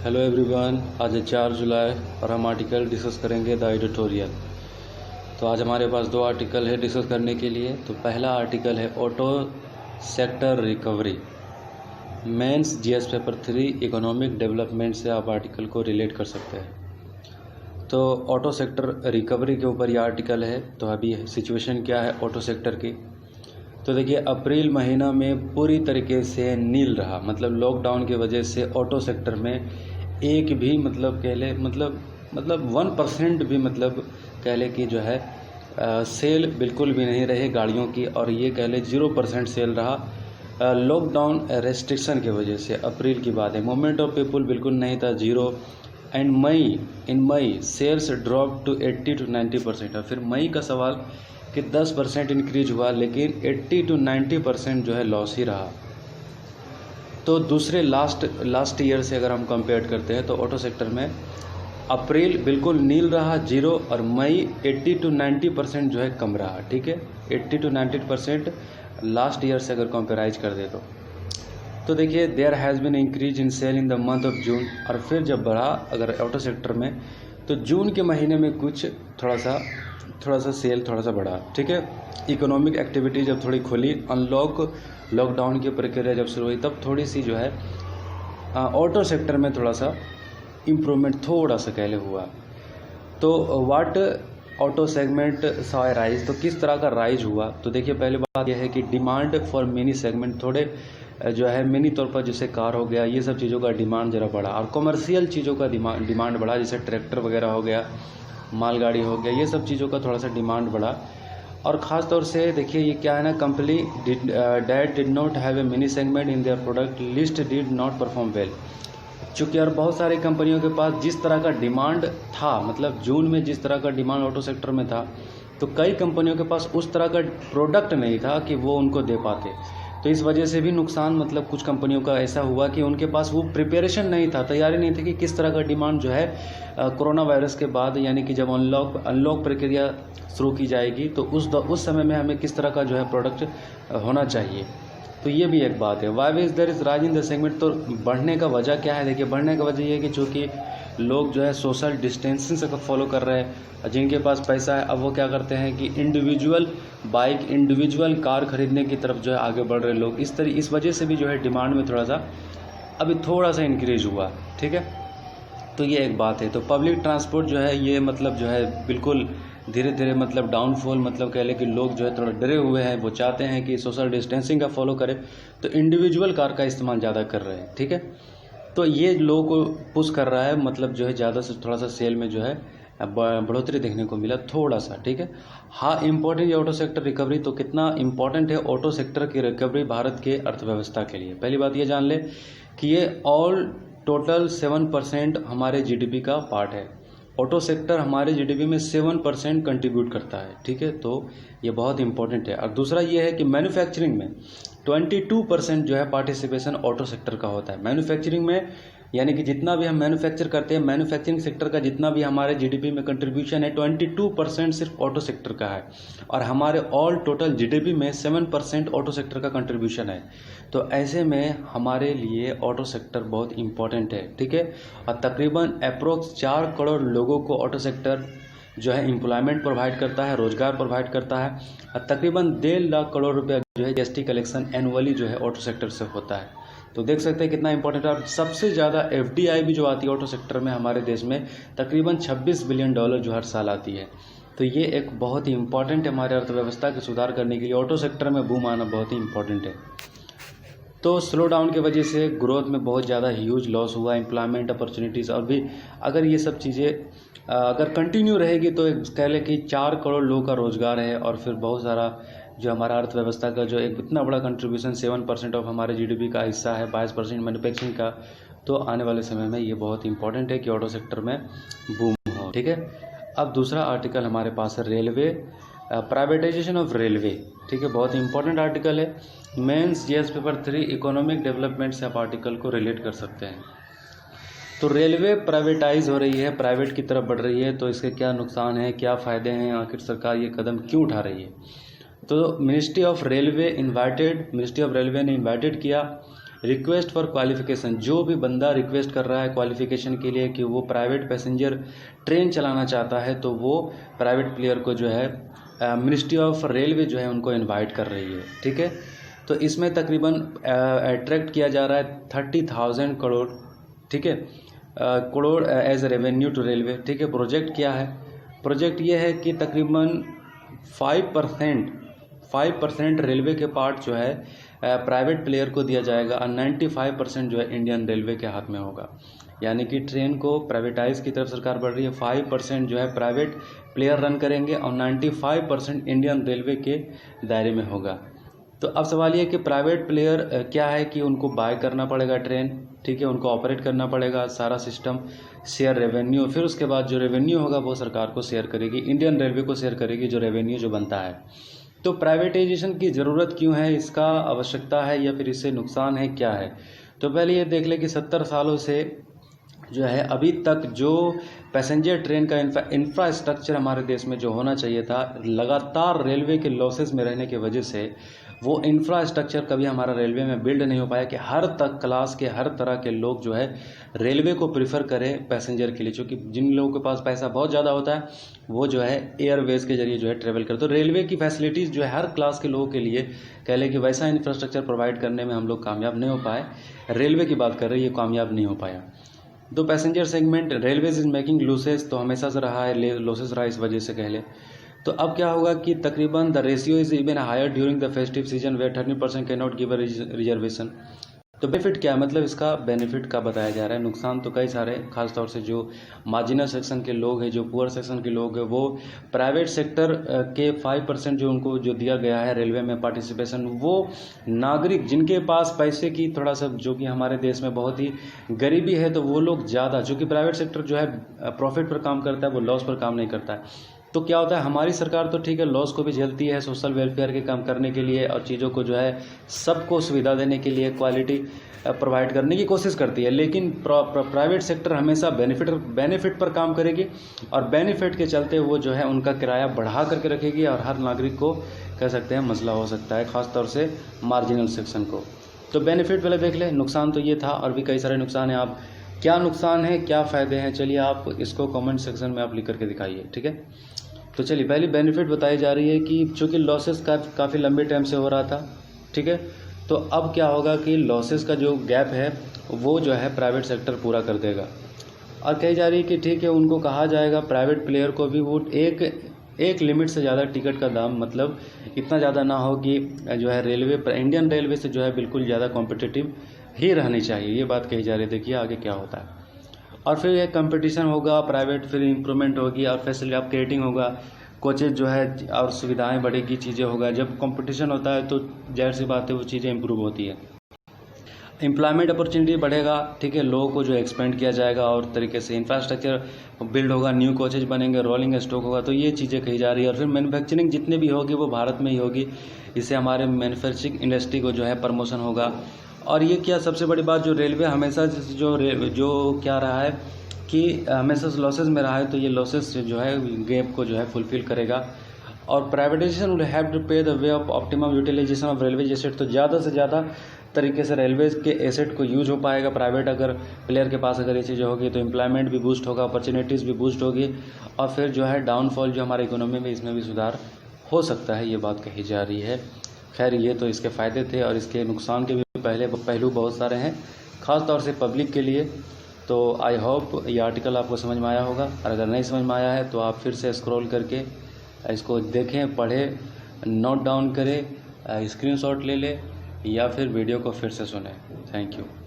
Hello everyone, आज है 4 जुलाई और हम आर्टिकल डिस्कस करेंगे द एडिटोरियल। तो आज हमारे पास दो आर्टिकल है डिस्कस करने के लिए। तो पहला आर्टिकल है auto sector recovery, mains GS paper 3 economic development से आप आर्टिकल को रिलेट कर सकते हैं। तो ऑटो सेक्टर रिकवरी के ऊपर यह आर्टिकल है। तो अभी सिचुएशन क्या है ऑटो सेक्टर की, तो देखिए अप्रैल महीना में पूरी तरीके से नील रहा, मतलब लॉकडाउन की वजह से ऑटो सेक्टर में एक भी मतलब कह ले मतलब 1% भी मतलब कह ले कि जो है सेल बिल्कुल भी नहीं रहे गाड़ियों की, और ये कह ले 0% सेल रहा लॉकडाउन रेस्ट्रिक्शन की वजह से। अप्रैल की बात है, मूवमेंट ऑफ पीपल बिल्कुल नहीं था, 0। And in May sales drop to 80 to 90%। और फिर मई का सवाल कि 10% इंक्रीज हुआ, लेकिन 80 to 90% जो है लॉस ही रहा। तो दूसरे लास्ट ईयर से अगर हम कंपेयर करते हैं तो ऑटो सेक्टर में अप्रैल बिल्कुल नील रहा 0, और मई 80 to 90% जो है कम रहा। ठीक है, 80 to 90% लास्ट ईयर से अगर कंपेराइज कर दे तो देखिए there has been increase in sale in the month of June. और फिर जब बढ़ा अगर ऑटो सेक्टर में तो जून के महीने में कुछ थोड़ा सा सेल थोड़ा सा बढ़ा। ठीक है, इकोनॉमिक एक्टिविटी जब थोड़ी खुली, लॉकडाउन की प्रक्रिया जब शुरू हुई, तब थोड़ी सी जो है ऑटो सेक्टर में थोड़ा सा इम्प्रूवमेंट थोड़ा सा कहले हुआ। तो what auto segment saw rise, तो किस तरह का राइज हुआ। तो देखिए पहले बात यह है कि डिमांड फॉर मिनी सेगमेंट, थोड़े जो है मिनी तौर पर जैसे कार हो गया, ये सब चीज़ों का डिमांड ज़रा बढ़ा, और कमर्शियल चीज़ों का डिमांड बढ़ा, जैसे ट्रैक्टर वगैरह हो गया, मालगाड़ी हो गया, ये सब चीज़ों का थोड़ा सा डिमांड बढ़ा। और ख़ास तौर से देखिए ये क्या है ना, company that did not have a mini segment in their product list did not perform well. चूँकि और बहुत सारी कंपनियों के पास जिस तरह का डिमांड था, मतलब जून में जिस तरह का डिमांड ऑटो सेक्टर में था, तो कई कंपनियों के पास उस तरह का प्रोडक्ट नहीं था कि वो उनको दे पाते। तो इस वजह से भी नुकसान, मतलब कुछ कंपनियों का ऐसा हुआ कि उनके पास वो प्रिपरेशन नहीं था, तैयारी नहीं थी कि किस तरह का डिमांड जो है कोरोना वायरस के बाद, यानी कि जब अनलॉक प्रक्रिया शुरू की जाएगी तो उस समय में हमें किस तरह का जो है प्रोडक्ट होना चाहिए। तो ये भी एक बात है। Why is there is rise in the segment, तो बढ़ने का वजह क्या है। देखिए बढ़ने का वजह ये है कि चूँकि लोग जो है सोशल डिस्टेंसिंग से फॉलो कर रहे हैं, जिनके पास पैसा है अब वो क्या करते हैं कि इंडिविजुअल बाइक, इंडिविजुअल कार खरीदने की तरफ जो है आगे बढ़ रहे लोग। इस वजह से भी जो है डिमांड में थोड़ा सा इंक्रीज हुआ। ठीक है, तो ये एक बात है। तो पब्लिक ट्रांसपोर्ट जो है ये मतलब जो है बिल्कुल धीरे धीरे मतलब डाउनफॉल, मतलब कह लें कि लोग जो है थोड़ा डरे हुए हैं, वो चाहते हैं कि सोशल डिस्टेंसिंग का फॉलो करें, तो इंडिविजुअल कार का इस्तेमाल ज़्यादा कर रहे हैं। ठीक है, तो ये लोगों को पुश कर रहा है, मतलब जो है ज़्यादा से थोड़ा सा सेल में जो है बढ़ोतरी देखने को मिला थोड़ा सा। ठीक है, हाँ इम्पोर्टेंट है ऑटो सेक्टर रिकवरी। तो कितना इम्पोर्टेंट है ऑटो सेक्टर की रिकवरी भारत के अर्थव्यवस्था के लिए। पहली बात ये जान ले कि ये टोटल 7% हमारे जीडीपी का पार्ट है। ऑटो सेक्टर हमारे जीडीपी में 7% कंट्रीब्यूट करता है। ठीक है, तो ये बहुत इंपॉर्टेंट है। और दूसरा ये है कि मैन्युफैक्चरिंग में 22% जो है पार्टिसिपेशन ऑटो सेक्टर का होता है। मैन्युफैक्चरिंग में यानी कि जितना भी हम मैन्युफैक्चर करते हैं, मैन्युफैक्चरिंग सेक्टर का जितना भी हमारे जीडीपी में कंट्रीब्यूशन है, 22% सिर्फ ऑटो सेक्टर का है। और हमारे ऑल टोटल जीडीपी में 7% ऑटो सेक्टर का कंट्रीब्यूशन है। तो ऐसे में हमारे लिए ऑटो सेक्टर बहुत इंपॉर्टेंट है। ठीक है, और तकरीबन अप्रोक्स 4 करोड़ लोगों को ऑटो सेक्टर जो है एम्प्लॉयमेंट प्रोवाइड करता है, रोजगार प्रोवाइड करता है। और तकरीबन 1.5 लाख करोड़ रुपया जो है जीएसटी कलेक्शन एनुअली जो है ऑटो सेक्टर से होता है। तो देख सकते हैं कितना इंपॉर्टेंट है। और सबसे ज़्यादा एफडीआई भी जो आती है ऑटो सेक्टर में हमारे देश में, तकरीबन $26 बिलियन जो हर साल आती है। तो ये एक बहुत ही इंपॉर्टेंट है हमारे अर्थव्यवस्था के सुधार करने के लिए। ऑटो सेक्टर में बूम आना बहुत ही इंपॉर्टेंट है। तो स्लो डाउन की वजह से ग्रोथ में बहुत ज़्यादा ह्यूज लॉस हुआ, एम्प्लॉयमेंट अपॉर्चुनिटीज़। और भी अगर ये सब चीज़ें अगर कंटिन्यू रहेगी तो कह लें कि 4 करोड़ लोगों का रोज़गार है, और फिर बहुत सारा जो हमारा अर्थव्यवस्था का जो एक इतना बड़ा कंट्रीब्यूशन 7% ऑफ हमारे जीडीपी का हिस्सा है, 22% मैन्युफैक्चरिंग का। तो आने वाले समय में ये बहुत इंपॉर्टेंट है कि ऑटो सेक्टर में बूम हो। ठीक है, अब दूसरा आर्टिकल हमारे पास है रेलवे, प्राइवेटाइजेशन ऑफ रेलवे। ठीक है, बहुत इंपॉर्टेंट आर्टिकल है। Mains GS paper 3 economic development से आप आर्टिकल को रिलेट कर सकते हैं। तो रेलवे प्राइवेटाइज हो रही है, प्राइवेट की तरफ बढ़ रही है, तो इसके क्या नुकसान है, क्या फ़ायदे हैं, आखिर सरकार ये कदम क्यों उठा रही है। तो मिनिस्ट्री ऑफ रेलवे ने इन्वाइटेड किया रिक्वेस्ट फॉर क्वालिफिकेशन, जो भी बंदा रिक्वेस्ट कर रहा है क्वालिफिकेशन के लिए कि वो प्राइवेट पैसेंजर ट्रेन चलाना चाहता है, तो वो प्राइवेट प्लेयर को जो है मिनिस्ट्री ऑफ रेलवे जो है उनको इनवाइट कर रही है। ठीक है, तो इसमें तकरीबन अट्रैक्ट किया जा रहा है 30,000 करोड़, ठीक है, crore as revenue to railway. ठीक है, प्रोजेक्ट क्या है? प्रोजेक्ट ये है कि तकरीबन 5% रेलवे के पार्ट जो है प्राइवेट प्लेयर को दिया जाएगा और 95% जो है इंडियन रेलवे के हाथ में होगा। यानी कि ट्रेन को प्राइवेटाइज की तरफ सरकार बढ़ रही है। 5% जो है प्राइवेट प्लेयर रन करेंगे और 95% इंडियन रेलवे के दायरे में होगा। तो अब सवाल ये कि प्राइवेट प्लेयर क्या है कि उनको बाय करना पड़ेगा ट्रेन, ठीक है, उनको ऑपरेट करना पड़ेगा, सारा सिस्टम, शेयर रेवेन्यू, फिर उसके बाद जो रेवेन्यू होगा वो सरकार को शेयर करेगी, इंडियन रेलवे को शेयर करेगी जो रेवेन्यू जो बनता है। तो प्राइवेटाइजेशन की ज़रूरत क्यों है, इसका आवश्यकता है या फिर इससे नुकसान है, क्या है? तो पहले ये देख लें कि 70 सालों से जो है अभी तक जो पैसेंजर ट्रेन का इंफ्रास्ट्रक्चर हमारे देश में जो होना चाहिए था, लगातार रेलवे के लॉसेस में रहने की वजह से वो इंफ्रास्ट्रक्चर कभी हमारा रेलवे में बिल्ड नहीं हो पाया कि हर तक क्लास के हर तरह के लोग जो है रेलवे को प्रीफर करें पैसेंजर के लिए। क्योंकि जिन लोगों के पास पैसा बहुत ज़्यादा होता है वो जो है एयरवेज के जरिए जो है ट्रेवल करते। तो रेलवे की फैसिलिटीज़ जो है हर क्लास के लोगों के लिए कह लें कि वैसा इंफ्रास्ट्रक्चर प्रोवाइड करने में हम लोग कामयाब नहीं हो पाए। रेलवे की बात कर रहे हैं, ये कामयाब नहीं हो पाया। तो passenger segment railways is making losses, तो हमेशा से रहा है, लॉसेस रहा इस वजह से कह ले। तो अब क्या होगा कि तकरीबन the ratio is even higher during the festive season where 30% can not give a reservation. तो बेनिफिट क्या है, मतलब इसका बेनिफिट का बताया जा रहा है। नुकसान तो कई सारे, खासतौर से जो मार्जिनल सेक्शन के लोग हैं, जो पुअर सेक्शन के लोग हैं, वो प्राइवेट सेक्टर के 5% जो उनको जो दिया गया है रेलवे में पार्टिसिपेशन, वो नागरिक जिनके पास पैसे की थोड़ा सा, जो कि हमारे देश में बहुत ही गरीबी है, तो वो लोग ज़्यादा, चूँकि प्राइवेट सेक्टर जो है प्रॉफिट पर काम करता है, वो लॉस पर काम नहीं करता है। तो क्या होता है, हमारी सरकार तो ठीक है लॉस को भी झेलती है सोशल वेलफेयर के काम करने के लिए और चीज़ों को जो है सबको सुविधा देने के लिए, क्वालिटी प्रोवाइड करने की कोशिश करती है, लेकिन प्राइवेट सेक्टर हमेशा बेनिफिट पर काम करेगी और बेनिफिट के चलते वो जो है उनका किराया बढ़ा करके रखेगी और हर नागरिक को कह सकते हैं मसला हो सकता है, ख़ासतौर से मार्जिनल सेक्शन को। तो बेनिफिट पहले देख लें, नुकसान तो ये था और भी कई सारे नुकसान हैं। आप क्या नुकसान है, क्या फ़ायदे हैं, चलिए आप इसको कमेंट सेक्शन में आप लिख करके दिखाइए, ठीक है। तो चलिए पहली बेनिफिट बताई जा रही है कि चूँकि लॉसेस काफ़ी लंबे टाइम से हो रहा था, ठीक है, तो अब क्या होगा कि लॉसेस का जो गैप है वो जो है प्राइवेट सेक्टर पूरा कर देगा। और कही जा रही है कि ठीक है, उनको कहा जाएगा प्राइवेट प्लेयर को भी वो एक लिमिट से ज़्यादा टिकट का दाम, मतलब इतना ज़्यादा ना हो कि जो है इंडियन रेलवे से जो है बिल्कुल ज़्यादा कॉम्पिटिटिव ही रहनी चाहिए, ये बात कही जा रही है। देखिए आगे क्या होता है। और फिर एक कंपटीशन होगा प्राइवेट, फिर इम्प्रूवमेंट होगी और फैसिलिटी अपग्रेडिंग होगा, कोचेज जो है और सुविधाएं बढ़ेगी, चीज़ें होगा। जब कंपटीशन होता है तो जाहिर सी बात है वो चीज़ें इम्प्रूव होती है। एम्प्लॉयमेंट अपॉर्चुनिटी बढ़ेगा, ठीक है, लोगों को जो एक्सपेंड किया जाएगा और तरीके से इंफ्रास्ट्रक्चर बिल्ड होगा, न्यू कोचेज बनेंगे, रोलिंग स्टॉक होगा, तो ये चीज़ें कही जा रही है। और फिर मैन्युफैक्चरिंग जितने भी होगी वो भारत में ही होगी, इससे हमारे मैन्युफैक्चरिंग इंडस्ट्री को जो है प्रमोशन होगा। और ये क्या सबसे बड़ी बात, जो रेलवे हमेशा जो क्या रहा है कि हमेशा लॉसेस में रहा है, तो ये लॉसेस जो है गैप को जो है फुलफिल करेगा। और privatisation will have to pay the way of optimum utilisation of railway asset, तो ज़्यादा से ज़्यादा तरीके से रेलवे के एसेट को यूज हो पाएगा। प्राइवेट अगर प्लेयर के पास अगर ये चीज़ें होगी तो एम्प्लॉयमेंट भी बूस्ट होगा, अपॉर्चुनिटीज़ भी बूस्ट होगी और फिर जो है डाउनफॉल जो हमारे इकोनॉमी में, इसमें भी सुधार हो सकता है, ये बात कही जा रही है। खैर ये तो इसके फ़ायदे थे और इसके नुकसान के भी पहलू बहुत सारे हैं, ख़ास तौर से पब्लिक के लिए। तो आई होप ये आर्टिकल आपको समझ में आया होगा, और अगर नहीं समझ में आया है तो आप फिर से स्क्रॉल करके इसको देखें, पढ़ें, नोट डाउन करें, स्क्रीनशॉट ले लें या फिर वीडियो को फिर से सुनें। Thank you.